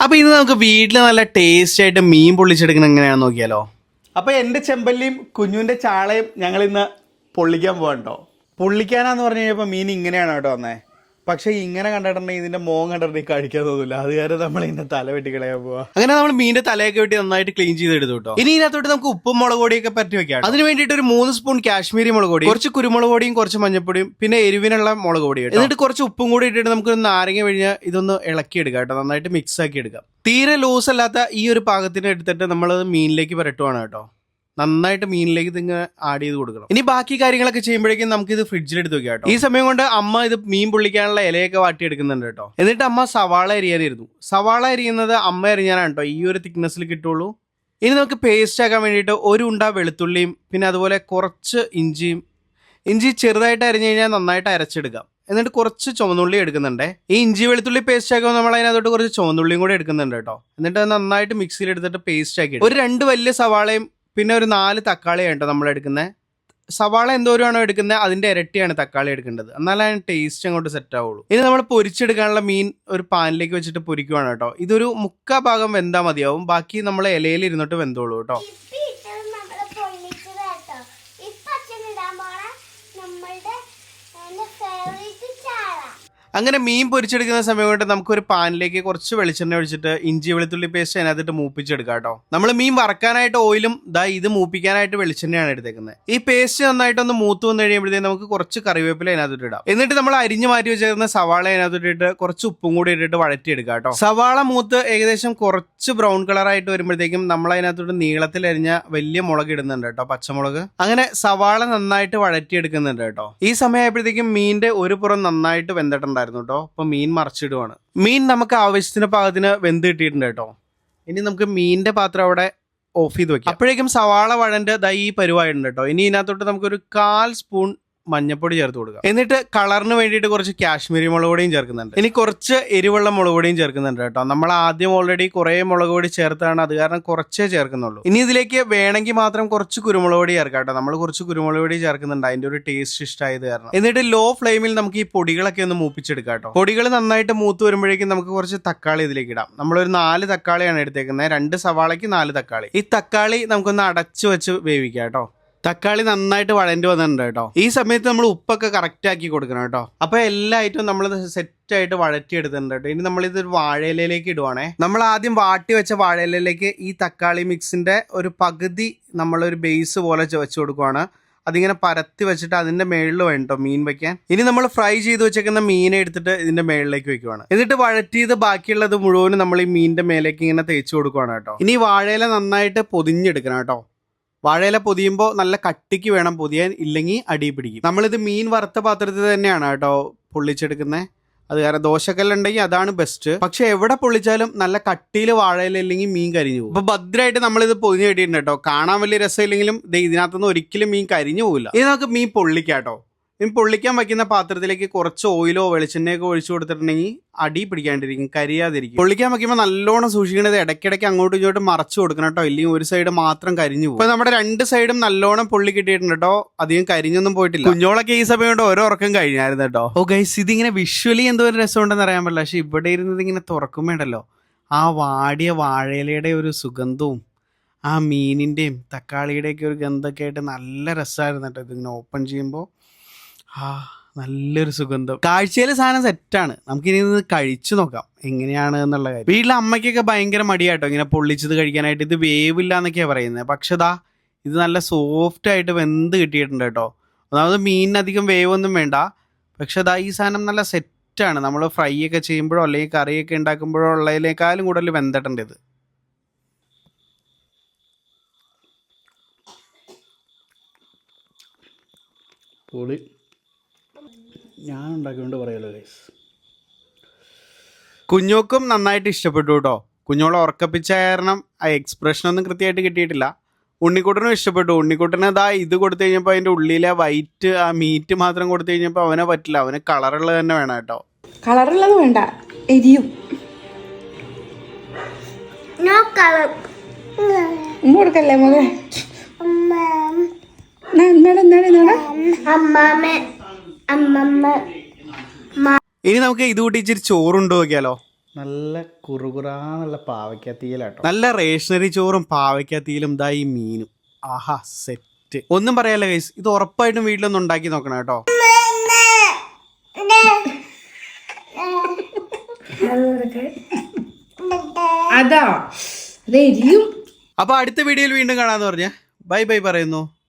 അപ്പൊ ഇന്ന് നമുക്ക് വീട്ടിൽ നല്ല ടേസ്റ്റ് ആയിട്ട് മീൻ പൊള്ളിച്ചെടുക്കണം എങ്ങനെയാണെന്ന് നോക്കിയാലോ. അപ്പോൾ എൻ്റെ ചെമ്പല്ലിയും കുഞ്ഞുവിൻ്റെ ചാളയും ഞങ്ങൾ ഇന്ന് പൊള്ളിക്കാൻ പോകണ്ടോ. പൊള്ളിക്കാനാന്ന് പറഞ്ഞു കഴിഞ്ഞപ്പോൾ മീൻ ഇങ്ങനെയാണ് കേട്ടോ വന്നേ. പക്ഷേ ഇങ്ങനെ കണ്ടിട്ടുണ്ടെങ്കിൽ ഇതിന്റെ മോൻ കണ്ടിട്ടുണ്ടെങ്കിൽ കഴിക്കാൻ തോന്നില്ല. അത് കാരണം നമ്മൾ ഇതിന്റെ തല വെട്ടി കളയാൻ പോവാ. അങ്ങനെ നമ്മൾ മീനിന്റെ തലയൊക്കെ വെട്ടി നന്നായിട്ട് ക്ലീൻ ചെയ്തെടുത്തു കേട്ടോ. ഇനി ഇതിനകത്തോട്ട് നമുക്ക് ഉപ്പും മുളക് പൊടിയൊക്കെ പറ്റി വെക്കാം. അതിന് വേണ്ടിയിട്ട് ഒരു 3 സ്പൂൺ കാശ്മീരി മുളക് പൊടി, കുറച്ച് കുരുമുളക് പൊടിയും കുറച്ച് മഞ്ഞപ്പൊടിയും പിന്നെ എരിവിനുള്ള മുളക് പൊടിയും, എന്നിട്ട് കുറച്ച് ഉപ്പും കൂടി ഇട്ടിട്ട് നമുക്ക് നാരങ്ങ പിഴിഞ്ഞ് ഇതൊന്ന് ഇളക്കിയെടുക്കാം കേട്ടോ. നന്നായിട്ട് മിക്സ് ആക്കി എടുക്കാം. തീരെ ലൂസ് അല്ലാത്ത ഈ ഒരു പാകത്തിന് എടുത്തിട്ട് നമ്മൾ മീനിലേക്ക് പുരട്ടുവാണ് കേട്ടോ. നന്നായിട്ട് മീനിലേക്ക് ഇതിങ്ങനെ ആഡ് ചെയ്ത് കൊടുക്കണം. ഇനി ബാക്കി കാര്യങ്ങളൊക്കെ ചെയ്യുമ്പോഴേക്കും നമുക്ക് ഇത് ഫ്രിഡ്ജിൽ എടുത്ത് വെക്കാം കേട്ടോ. ഈ സമയം കൊണ്ട് അമ്മ ഇത് മീൻ പൊള്ളിക്കാനുള്ള ഇലയൊക്കെ വാട്ടിയെടുക്കുന്നുണ്ട് കേട്ടോ. എന്നിട്ട് അമ്മ സവാള അരിയാനായിരുന്നു. സവാള അരിയുന്നത് അമ്മ അരിഞ്ഞാനാണ് കേട്ടോ. ഈ ഒരു തിക്നെസ്സിൽ കിട്ടുള്ളൂ. ഇനി നമുക്ക് പേസ്റ്റ് ആക്കാൻ വേണ്ടിയിട്ട് ഒരു ഉണ്ട വെളുത്തുള്ളിയും പിന്നെ അതുപോലെ കുറച്ച് ഇഞ്ചിയും. ഇഞ്ചി ചെറുതായിട്ട് അരിഞ്ഞു കഴിഞ്ഞാൽ നന്നായിട്ട് അരച്ചെടുക്കാം. എന്നിട്ട് കുറച്ച് ചുവന്നുള്ളി എടുക്കുന്നുണ്ട്. ഈ ഇഞ്ചി വെളുത്തുള്ളി പേസ്റ്റ് ആക്കുമ്പോൾ നമ്മൾ അതിനകത്തോട്ട് കുറച്ച് ചുവന്നുള്ളിയും കൂടെ എടുക്കുന്നുണ്ട് കേട്ടോ. എന്നിട്ട് അത് നന്നായിട്ട് മിക്സിയിൽ എടുത്തിട്ട് പേസ്റ്റ് ആക്കി ഒരു 2 വലിയ സവാളയും പിന്നെ ഒരു 4 തക്കാളിയാണ് കേട്ടോ നമ്മൾ എടുക്കുന്നത്. സവാള എന്തോരമാണോ എടുക്കുന്നത് അതിന്റെ ഇരട്ടിയാണ് തക്കാളി എടുക്കേണ്ടത്. എന്നാലും ടേസ്റ്റ് അങ്ങോട്ട് സെറ്റ് ആവുള്ളൂ. ഇനി നമ്മൾ പൊരിച്ചെടുക്കാനുള്ള മീൻ ഒരു പാനിലേക്ക് വെച്ചിട്ട് പൊരിക്കുവാണ് കേട്ടോ. ഇതൊരു 3/4 ഭാഗം വെന്താൽ മതിയാവും. ബാക്കി നമ്മൾ ഇലയിൽ ഇരുന്നിട്ട് വെന്തോളൂ കേട്ടോ. അങ്ങനെ മീൻ പൊരിച്ചെടുക്കുന്ന സമയം കൊണ്ട് നമുക്കൊരു പാനിലേക്ക് കുറച്ച് വെളിച്ചെണ്ണ ഒഴിച്ചിട്ട് ഇഞ്ചി വെളുത്തുള്ളി പേസ്റ്റ് അതിനകത്തിട്ട് മൂപ്പിച്ചെടുക്കാം കേട്ടോ. നമ്മൾ മീൻ വറക്കാനായിട്ട് ഓയിലും ഇത് മൂപ്പിക്കാനായിട്ട് വെളിച്ചെണ്ണയാണ് എടുത്തേക്കുന്നത്. ഈ പേസ്റ്റ് നന്നായിട്ടൊന്ന് മൂത്ത് വന്നു കഴിയുമ്പോഴത്തേക്കും നമുക്ക് കുറച്ച് കറിവേപ്പില അതിനകത്തോട്ട് ഇടാം. എന്നിട്ട് നമ്മൾ അരിഞ്ഞു മാറ്റി വെച്ചിരുന്ന സവാള അതിനകത്തോട്ടിട്ട് കുറച്ച് ഉപ്പും കൂടി ഇട്ടിട്ട് വഴറ്റിയെടുക്കാം കേട്ടോ. സവാള മൂത്ത് ഏകദേശം കുറച്ച് ബ്രൗൺ കളറായിട്ട് വരുമ്പോഴത്തേക്കും നമ്മൾ അതിനകത്തോട്ട് നീളത്തിൽ അരിഞ്ഞ വലിയ മുളക് ഇടുന്നുണ്ട് കേട്ടോ, പച്ചമുളക്. അങ്ങനെ സവാള നന്നായിട്ട് വഴറ്റിയെടുക്കുന്നുണ്ട് കേട്ടോ. ഈ സമയമായപ്പോഴത്തേക്കും മീനിന്റെ ഒരു പുറം നന്നായിട്ട് വെന്തിട്ടുണ്ടായിരുന്നു കേട്ടോ. അപ്പൊ മീൻ മറിച്ചിടുവാണ്. മീൻ നമുക്ക് ആവശ്യത്തിന് പാകത്തിന് വെന്ത് കിട്ടിയിട്ടുണ്ട് കേട്ടോ. ഇനി നമുക്ക് മീനിന്റെ പാത്രം അവിടെ ഓഫ് ചെയ്ത് വെക്കാം. അപ്പോഴേക്കും സവാള വഴന്റെ ഈ പരുവായിട്ടുണ്ട് കേട്ടോ. ഇനി ഇതിനകത്തോട്ട് നമുക്കൊരു 1/4 സ്പൂൺ മഞ്ഞപ്പൊടി ചേർത്ത് കൊടുക്കുക. എന്നിട്ട് കളറിന് വേണ്ടിയിട്ട് കുറച്ച് കാശ്മീരി മുളക് പൊടിയും ചേർക്കുന്നുണ്ട്. ഇനി കുറച്ച് എരിവുള്ള മുളക് പൊടിയും ചേർക്കുന്നുണ്ട് കേട്ടോ. നമ്മൾ ആദ്യം ഓൾറെഡി കുറെ മുളക് പൊടി ചേർത്താണ്, അത് കാരണം കുറച്ചേ ചേർക്കുന്നുള്ളൂ. ഇനി ഇതിലേക്ക് വേണമെങ്കിൽ മാത്രം കുറച്ച് കുരുമുളക് പൊടി ചേർക്കാം കേട്ടോ. നമ്മൾ കുറച്ച് കുരുമുളക് പൊടി ചേർക്കുന്നുണ്ട് അതിന്റെ ഒരു ടേസ്റ്റ് ഇഷ്ടമായത് കാരണം. എന്നിട്ട് ലോ ഫ്ലെയിമിൽ നമുക്ക് ഈ പൊടികളൊക്കെ ഒന്ന് മൂപ്പിച്ചെടുക്കാം കേട്ടോ. പൊടികൾ നന്നായിട്ട് മൂത്ത് വരുമ്പോഴേക്കും നമുക്ക് കുറച്ച് തക്കാളി ഇതിലേക്ക് ഇടാം. നമ്മളൊരു 4 തക്കാളിയാണ് എടുത്തേക്കുന്നത്. 2 സവാളയ്ക്ക് 4 തക്കാളി. ഈ തക്കാളി നമുക്കൊന്ന് അടച്ചു വെച്ച് വേവിക്കാം കേട്ടോ. തക്കാളി നന്നായിട്ട് വഴണ്ടി വന്നിട്ടുണ്ട് കേട്ടോ. ഈ സമയത്ത് നമ്മൾ ഉപ്പൊക്കെ കറക്റ്റ് ആക്കി കൊടുക്കണം കേട്ടോ. അപ്പൊ എല്ലാ ഐറ്റവും നമ്മൾ സെറ്റ് ആയിട്ട് വഴറ്റിയെടുത്തിട്ടുണ്ട് കേട്ടോ. ഇനി നമ്മളിത് വാഴയിലേക്ക് ഇടുവാണേ. നമ്മൾ ആദ്യം വാട്ടി വെച്ച വാഴയിലേക്ക് ഈ തക്കാളി മിക്സിന്റെ ഒരു പകുതി നമ്മളൊരു ബേസ് പോലെ വെച്ച് കൊടുക്കുവാണ്. അതിങ്ങനെ പരത്തി വെച്ചിട്ട് അതിന്റെ മേളിൽ വേണ്ടോ മീൻ വെക്കാൻ. ഇനി നമ്മൾ ഫ്രൈ ചെയ്ത് വെച്ചേക്കുന്ന മീനെ എടുത്തിട്ട് ഇതിന്റെ മേളിലേക്ക് വെക്കുവാണ്. എന്നിട്ട് വഴറ്റിയത് ബാക്കിയുള്ളത് മുഴുവനും നമ്മൾ ഈ മീനിന്റെ മേലേക്ക് ഇങ്ങനെ തേച്ച് കൊടുക്കുവാണ് കേട്ടോ. ഇനി വാഴയില നന്നായിട്ട് പൊതിഞ്ഞെടുക്കണം കേട്ടോ. വാഴയില പൊതിയുമ്പോൾ നല്ല കട്ടിക്ക് വേണം പൊതിയാൻ, ഇല്ലെങ്കിൽ അടി പിടിക്കും. നമ്മളിത് മീൻ വറുത്ത പാത്രത്തിൽ തന്നെയാണ് കേട്ടോ പൊള്ളിച്ചെടുക്കുന്നത്. അത് കാരണം ദോശക്കല്ലുണ്ടെങ്കിൽ അതാണ് ബെസ്റ്റ്. പക്ഷെ എവിടെ പൊള്ളിച്ചാലും നല്ല കട്ടിയിൽ വാഴയില ഇല്ലെങ്കിൽ മീൻ കരിഞ്ഞു പോകും. അപ്പൊ ഭദ്രമായിട്ട് നമ്മളിത് പൊതിഞ്ഞ് കിട്ടിയിട്ടുണ്ട് കേട്ടോ. കാണാൻ വലിയ രസമില്ലെങ്കിലും ഇതിനകത്തുനിന്ന് ഒരിക്കലും മീൻ കരിഞ്ഞു പോകില്ല. ഇത് നമുക്ക് മീൻ പൊള്ളിക്കാം കേട്ടോ. മീൻ പൊള്ളിക്കാൻ വയ്ക്കുന്ന പാത്രത്തിലേക്ക് കുറച്ച് ഓയിലോ വെളിച്ചെണ്ണയൊക്കെ ഒഴിച്ചു കൊടുത്തിട്ടുണ്ടെങ്കിൽ അടി പിടിക്കാണ്ടിരിക്കും, കരിയാതിരിക്കും. പൊള്ളിക്കാൻ വയ്ക്കുമ്പോൾ നല്ലോണം സൂക്ഷിക്കണത് ഇടയ്ക്കിടയ്ക്ക് അങ്ങോട്ടും ഇങ്ങോട്ടും മറച്ചു കൊടുക്കണം കേട്ടോ. ഇല്ലെങ്കിൽ ഒരു സൈഡ് മാത്രം കരിഞ്ഞു പോകും. ഇപ്പൊ നമ്മുടെ 2 സൈഡും നല്ലോണം പൊള്ളി കിട്ടിയിട്ടുണ്ട് കേട്ടോ. അധികം കരിഞ്ഞൊന്നും പോയിട്ടില്ല. കുഞ്ഞോളൊക്കെ ഈ സമയം കൊണ്ട് ഓരോ ഉറക്കം കഴിഞ്ഞായിരുന്നു കേട്ടോ. ഓ ഗൈസ്, ഇതിങ്ങനെ വിഷ്വലി എന്തോ ഒരു രസമുണ്ടെന്ന് അറിയാൻ പറ്റില്ല. പക്ഷെ ഇവിടെ ഇരുന്നത് ഇങ്ങനെ തുറക്കുമ്പോണ്ടല്ലോ ആ വാടിയ വാഴയിലയുടെ ഒരു സുഗന്ധവും ആ മീനിന്റെയും തക്കാളിയുടെയൊക്കെ ഒരു ഗന്ധമൊക്കെ ആയിട്ട് നല്ല രസമായിരുന്നു കേട്ടോ. ഇതിങ്ങനെ ഓപ്പൺ ചെയ്യുമ്പോൾ നല്ലൊരു സുഗന്ധം. കാഴ്ചയിൽ സാധനം സെറ്റാണ്. നമുക്കിനി ഇത് കഴിച്ചു നോക്കാം എങ്ങനെയാണ് എന്നുള്ള കാര്യം. വീട്ടിലെ അമ്മയ്ക്കൊക്കെ ഭയങ്കര മടിയാട്ടോ ഇങ്ങനെ പൊള്ളിച്ചത് കഴിക്കാനായിട്ട്. ഇത് വേവില്ല എന്നൊക്കെയാണ് പറയുന്നത്. പക്ഷെ ഇത് നല്ല സോഫ്റ്റ് ആയിട്ട് വെന്ത് കിട്ടിയിട്ടുണ്ട് കേട്ടോ. ഒന്നാമത് മീനിനധികം വേവൊന്നും വേണ്ട. പക്ഷെ ഈ സാധനം നല്ല സെറ്റാണ്. നമ്മൾ ഫ്രൈ ഒക്കെ ചെയ്യുമ്പോഴോ അല്ലെങ്കിൽ കറിയൊക്കെ ഉണ്ടാക്കുമ്പോഴോ ഉള്ളതിനേക്കാളും കൂടുതൽ വെന്തിട്ടുണ്ട് ഇത്. പൊളി. ഞാൻ ഉണ്ടാക്കിക്കൊണ്ട് പറയാലോ ഗൈസ്. കുഞ്ഞോക്കും നന്നായിട്ട് ഇഷ്ടപ്പെട്ടു കേട്ടോ. കുഞ്ഞോളെ ഉറക്കപ്പിച്ച കാരണം ആ എക്സ്പ്രഷനൊന്നും കൃത്യമായിട്ട് കിട്ടിയിട്ടില്ല. ഉണ്ണിക്കുട്ടനും ഇഷ്ടപ്പെട്ടു. ഉണ്ണിക്കുട്ടന് ഇത് കൊടുത്തു കഴിഞ്ഞപ്പോൾ അതിൻ്റെ ഉള്ളിലെ വൈറ്റ് ആ മീറ്റ് മാത്രം കൊടുത്തു കഴിഞ്ഞപ്പോൾ അവനെ പറ്റില്ല. അവന് കളറുള്ളത് തന്നെ വേണം കേട്ടോ. കളറുള്ളത് വേണ്ട, എരിയും. കൊടുക്കല്ലേ മോനെ. ഇനി നമുക്ക് ഇത് കൂട്ടി ഇച്ചിരി ചോറുണ്ടോ നോക്കിയാലോ. നല്ല കുറുകുറാന്നുള്ള പാവയ്ക്കത്തീലാട്ടോ. നല്ല റേഷനറി ചോറും പാവയ്ക്കത്തിയിലും ദാ ഈ മീനും. ആഹാ സെറ്റ്. ഒന്നും പറയാല്ല ഗൈസ്, ഇത് ഉറപ്പായിട്ടും വീട്ടിലൊന്നും ഉണ്ടാക്കി നോക്കണം കേട്ടോ. അതാ അത് എരിയും. അപ്പൊ അടുത്ത വീഡിയോയിൽ വീണ്ടും കാണാന്ന് പറഞ്ഞ ബൈ ബൈ പറയുന്നു.